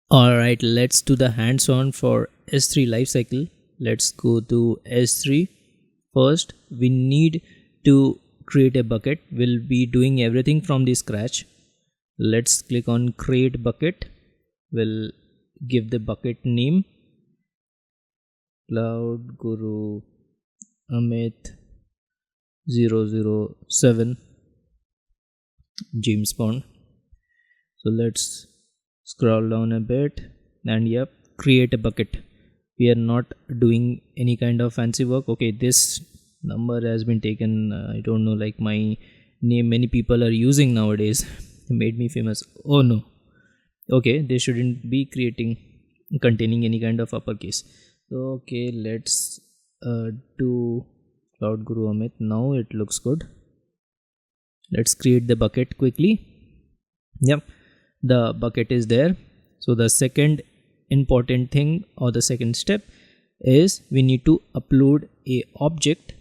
Alright, let's do the hands-on for S3 lifecycle. Let's go to S3. First, we need to create a bucket. We'll be doing everything from the scratch. Let's click on create bucket. We'll give the bucket name Cloud Guru Amit 007 James Bond. So let's scroll down a bit and yep, create a bucket. We are not doing any kind of fancy work. Okay, this number has been taken. I don't know, like my name many people are using nowadays. Made me famous. Oh no. Okay, they shouldn't be containing any kind of uppercase. Okay, let's do Cloud Guru Amit. Now it looks good. Let's create the bucket quickly. Yep, the bucket is there. So the second important thing or the second step is we need to upload a object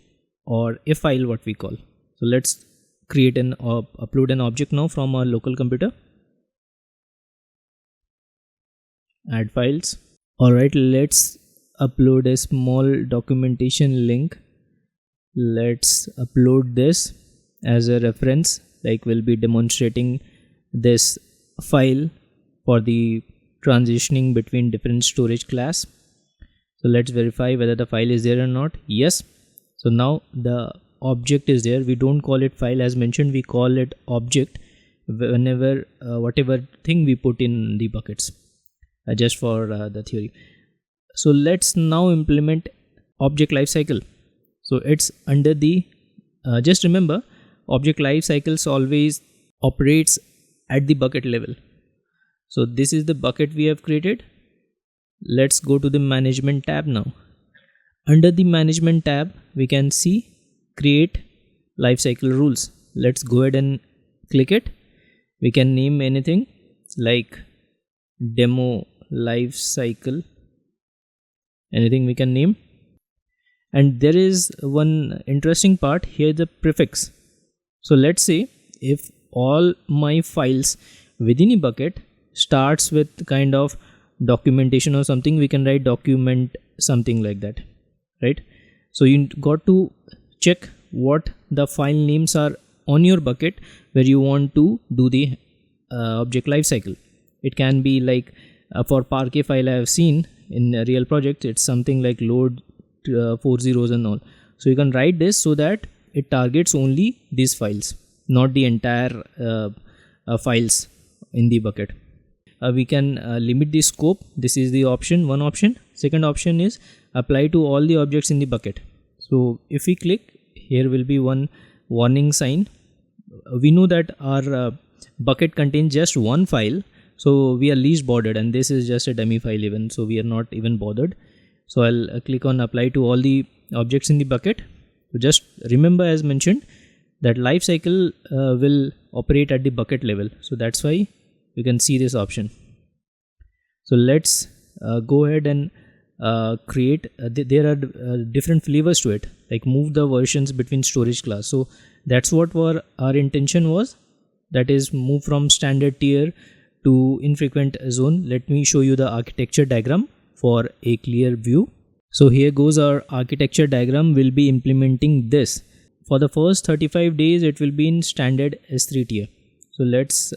or a file, what we call. So let's create an upload an object now from our local computer. Add files. Alright, let's upload a small documentation link. Let's upload this as a reference, like we'll be demonstrating this file for the transitioning between different storage class. So let's verify whether the file is there or not. Yes. So now the object is there. We don't call it file as mentioned, we call it object whenever whatever thing we put in the buckets, just for the theory. So let's now implement object lifecycle. So it's under the just remember, object lifecycles always operates at the bucket level. So this is the bucket we have created. Let's go to the management tab now. Under the management tab we can see create lifecycle rules. Let's go ahead and click it. We can name anything like demo lifecycle, anything we can name. And there is one interesting part here, the prefix. So let's say if all my files within a bucket starts with kind of documentation or something, we can write document something like that, right? So you got to check what the file names are on your bucket where you want to do the object lifecycle. It can be like for Parquet file I have seen in a real project, it's something like load 4 zeros and all. So you can write this so that it targets only these files, not the entire files in the bucket. We can limit the scope. This is the option, one option. Second option is apply to all the objects in the bucket. So if we click, here will be one warning sign. We know that our bucket contains just one file, so we are least bothered, and this is just a dummy file even, so we are not even bothered. So I'll click on apply to all the objects in the bucket. So just remember, as mentioned, that lifecycle will operate at the bucket level. So that's why you can see this option. So let's go ahead and create. There are different flavors to it, like move the versions between storage class. So that's what our intention was. That is move from standard tier to infrequent zone. Let me show you the architecture diagram for a clear view. So here goes our architecture diagram. We'll be implementing this. For the first 35 days it will be in standard S3 tier. So let's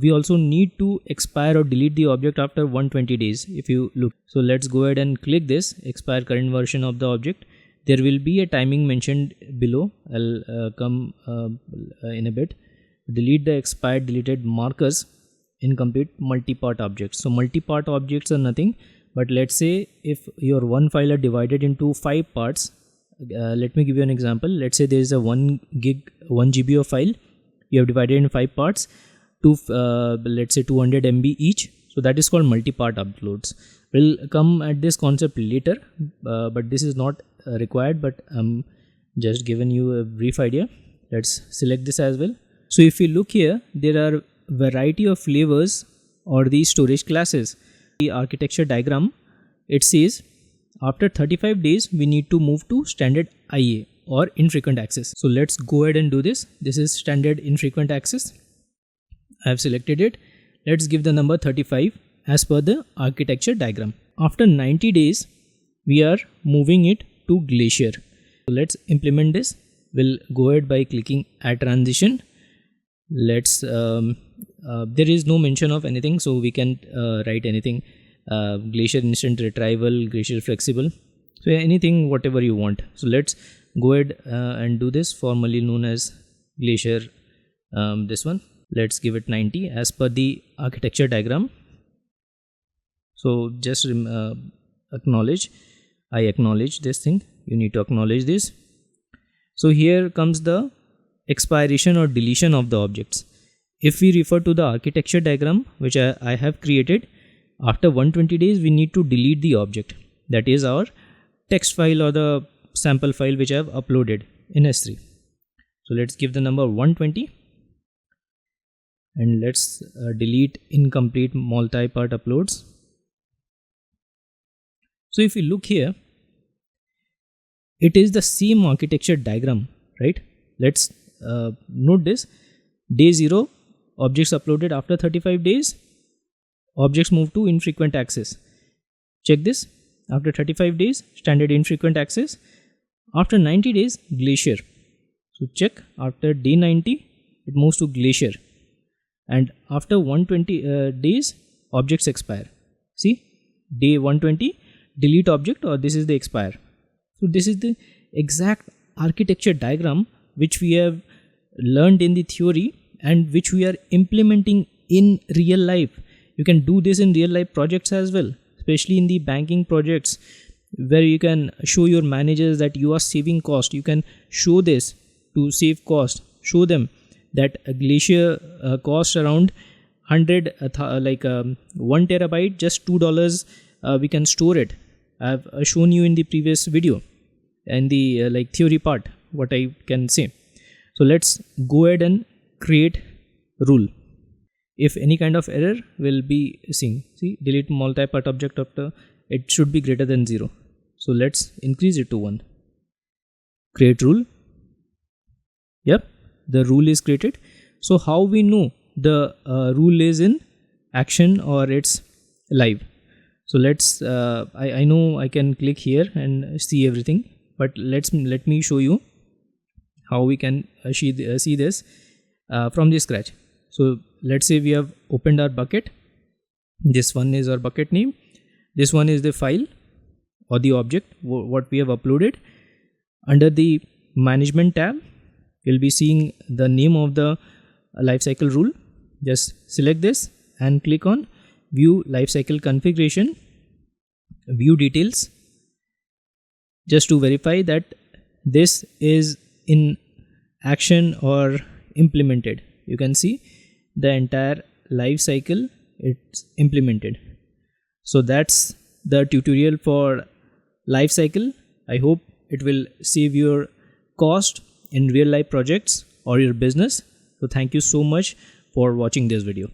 we also need to expire or delete the object after 120 days if you look. So let's go ahead and click this expire current version of the object. There will be a timing mentioned below. I'll come in a bit. Delete the expired deleted markers incomplete multi-part objects. So multi-part objects are nothing, but let's say if your one file are divided into 5 parts. Let me give you an example. Let's say there is a 1 GB of file. You have divided in 5 parts to let's say 200 MB each. So that is called multi-part uploads. We'll come at this concept later, but this is not required, but I'm just giving you a brief idea. Let's select this as well. So if you look here, there are variety of flavors or the storage classes. The architecture diagram, it says after 35 days we need to move to standard IA or infrequent access. So let's go ahead and do this. This is standard infrequent access. I have selected it. Let's give the number 35 as per the architecture diagram. After 90 days, we are moving it to Glacier. So let's implement this. We'll go ahead by clicking add transition. Let's there is no mention of anything, so we can write anything. Glacier instant retrieval, Glacier flexible, so anything whatever you want. So let's go ahead and do this, formerly known as Glacier. This one, let's give it 90 as per the architecture diagram. So just acknowledge. I acknowledge this thing. You need to acknowledge this. So here comes the expiration or deletion of the objects. If we refer to the architecture diagram which I have created, after 120 days we need to delete the object. That is our text file or the sample file which I have uploaded in S3. So let's give the number 120 and let's delete incomplete multi-part uploads. So if you look here, it is the same architecture diagram, right? Let's note this. Day 0, objects uploaded after 35 days, objects move to infrequent access. Check this. After 35 days, standard infrequent access. After 90 days, Glacier. So check, after day 90, it moves to Glacier. And after 120 days, objects expire. See, day 120, delete object, or this is the expire. So this is the exact architecture diagram which we have learned in the theory and which we are implementing in real life. You can do this in real life projects as well, especially in the banking projects where you can show your managers that you are saving cost. You can show this to save cost. Show them that a Glacier costs around 100 1 terabyte, just $2 we can store it. I have shown you in the previous video and the theory part what I can say. So let's go ahead and create rule. If any kind of error will be seen, see, delete multi-part object after, it should be greater than 0. So let's increase it to 1. Create rule. Yep, the rule is created. So how we know the rule is in action or it's live? So let's I know I can click here and see everything, but let me show you how we can see this from the scratch. So let's say we have opened our bucket. This one is our bucket name. This one is the file or the object what we have uploaded. Under the management tab, you'll be seeing the name of the lifecycle rule. Just select this and click on view lifecycle configuration, view details, just to verify that this is in action or implemented. You can see the entire life cycle, it's implemented. So that's the tutorial for life cycle. I hope it will save your cost in real life projects or your business. So thank you so much for watching this video.